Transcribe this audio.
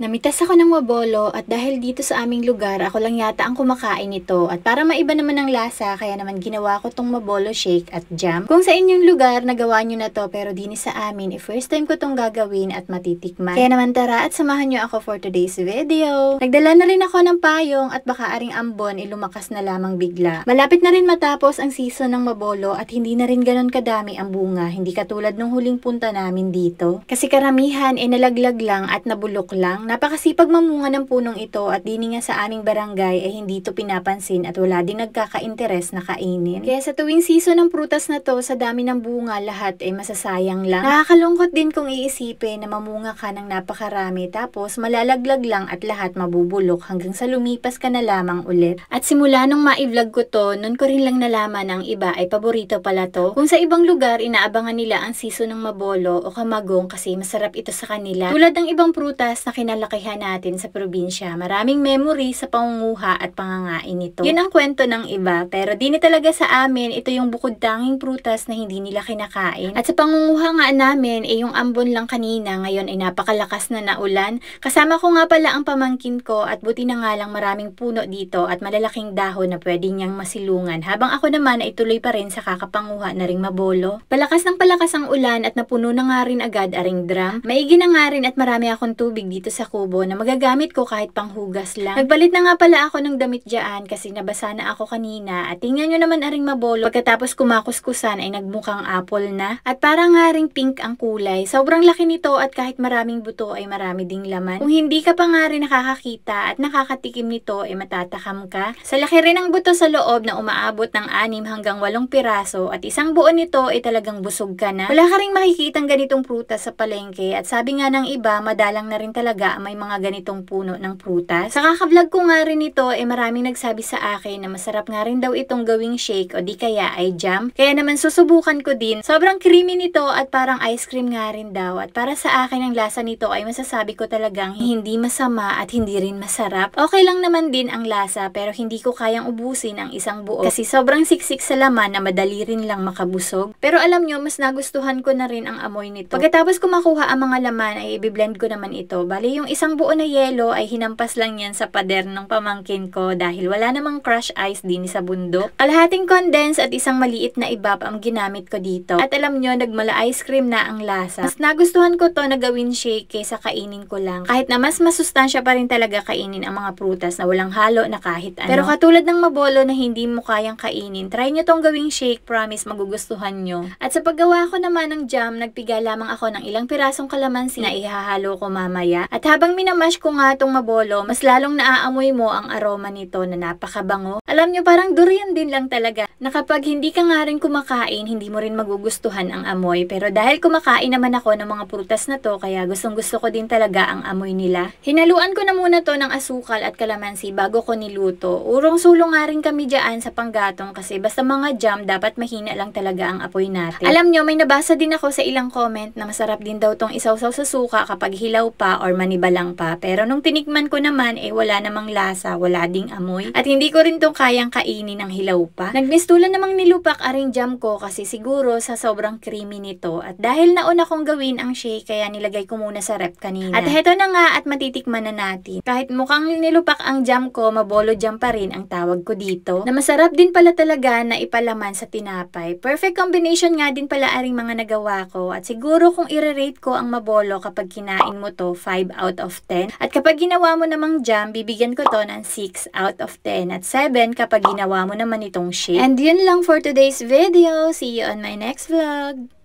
Namitas ako ng mabolo at dahil dito sa aming lugar, ako lang yata ang kumakain nito. At para maiba naman ang lasa, kaya naman ginawa ko tong mabolo shake at jam. Kung sa inyong lugar, nagawa nyo na to pero dini sa amin, first time ko tong gagawin at matitikman. Kaya naman tara at samahan nyo ako for today's video. Nagdala na rin ako ng payong at baka aring ambon, lumakas na lamang bigla. Malapit na rin matapos ang season ng mabolo at hindi na rin ganon kadami ang bunga. Hindi katulad nung huling punta namin dito. Kasi karamihan nalaglag lang at nabulok lang. Napakasipag mamunga ng punong ito at dini nga sa aming barangay ay hindi ito pinapansin at wala din nagkaka-interes na kainin. Kaya sa tuwing season ng prutas na to, sa dami ng bunga, lahat ay masasayang lang. Nakakalungkot din kung iisipin na mamunga ka ng napakarami tapos malalaglag lang at lahat mabubulok hanggang sa lumipas ka na lamang ulit. At simula nung ma-vlog ko to, nun ko rin lang nalaman ang iba ay paborito pala to. Kung sa ibang lugar, inaabangan nila ang season ng mabolo o kamagong kasi masarap ito sa kanila. Tulad ng ibang prutas na kinalakihan natin sa probinsya, maraming memory sa pangunguha at pangangain nito. Yun ang kwento ng iba, pero di talaga sa amin, ito yung bukod tanging prutas na hindi nila kinakain. At sa pangunguha nga namin, yung ambon lang kanina, ngayon ay napakalakas na naulan. Kasama ko nga pala ang pamangkin ko at buti na nga lang maraming puno dito at malalaking dahon na pwede niyang masilungan. Habang ako naman ay tuloy pa rin sa kakapanguha na ring mabolo. Palakas ng palakas ang ulan at napuno na nga rin agad aring drum. Maigi na nga rin at marami akong tubig dito sa kubo na magagamit ko kahit panghugas lang. Nagpalit na nga pala ako ng damit dyan kasi nabasa na ako kanina at tingnan nyo naman aring mabolo. Pagkatapos kumakuskusan ay nagmukhang apple na at parang nga ring pink ang kulay. Sobrang laki nito at kahit maraming buto ay marami ding laman. Kung hindi ka pa nga rin nakakakita at nakakatikim nito ay matatakam ka. Sa laki rin ang buto sa loob na umaabot ng 6 hanggang 8 piraso at isang buo nito ay talagang busog ka na. Wala ka ring makikitang ganitong prutas sa palengke at sabi nga ng iba, madalang na rin talaga may mga ganitong puno ng prutas. Sa kakablog ko nga rin ito, maraming nagsabi sa akin na masarap nga rin daw itong gawing shake o di kaya ay jam. Kaya naman susubukan ko din. Sobrang creamy nito at parang ice cream nga rin daw. At para sa akin ang lasa nito ay masasabi ko talagang hindi masama at hindi rin masarap. Okay lang naman din ang lasa pero hindi ko kayang ubusin ang isang buo kasi sobrang siksik sa laman na madali rin lang makabusog. Pero alam nyo, mas nagustuhan ko na rin ang amoy nito. Pagkatapos ko makuha ang mga laman ay i-blend ko naman ito. Bali yung isang buo na yelo ay hinampas lang yan sa pader ng pamangkin ko dahil wala namang crush ice din sa bundok. Kalahating condense at isang maliit na ibap ang ginamit ko dito. At alam nyo, nagmala ice cream na ang lasa. Mas nagustuhan ko to na gawin shake kaysa kainin ko lang. Kahit na mas masustansya pa rin talaga kainin ang mga prutas na walang halo na kahit ano. Pero katulad ng mabolo na hindi mo kayang kainin, try nyo tong gawing shake, promise magugustuhan nyo. At sa paggawa ko naman ng jam, nagpiga lamang ako ng ilang pirasong kalamansi na ihahalo ko mamaya. At habang minamash ko nga tong mabolo, mas lalong naaamoy mo ang aroma nito na napakabango. Alam nyo, parang durian din lang talaga na kapag hindi ka nga rin kumakain, hindi mo rin magugustuhan ang amoy. Pero dahil kumakain naman ako ng mga prutas na to, kaya gustong gusto ko din talaga ang amoy nila. Hinaluan ko na muna to ng asukal at kalamansi bago ko niluto. Urong-sulong nga rin kami dyan sa panggatong kasi basta mga jam, dapat mahina lang talaga ang apoy natin. Alam nyo, may nabasa din ako sa ilang comment na masarap din daw tong isawsaw sa suka kapag hilaw pa or manibalang pa. Pero nung tinikman ko naman, wala namang lasa, wala ding amoy. At hindi ko rin tong kayang kainin ng hilaw pa. Nagmistulan namang nilupak aring jam ko kasi siguro sa sobrang creamy nito. At dahil nauna kong gawin ang shake, kaya nilagay ko muna sa rep kanina. At heto na nga at matitikman na natin. Kahit mukhang nilupak ang jam ko, mabolo jam pa rin ang tawag ko dito. Na masarap din pala talaga na ipalaman sa tinapay. Perfect combination nga din pala aring mga nagawa ko. At siguro kung i-rate ko ang mabolo kapag kinain mo to, 5 out of 10. At kapag ginawa mo namang jam, bibigyan ko to ng 6 out of 10. At 7 kapag ginawa mo naman itong shake. And yun lang for today's video. See you on my next vlog.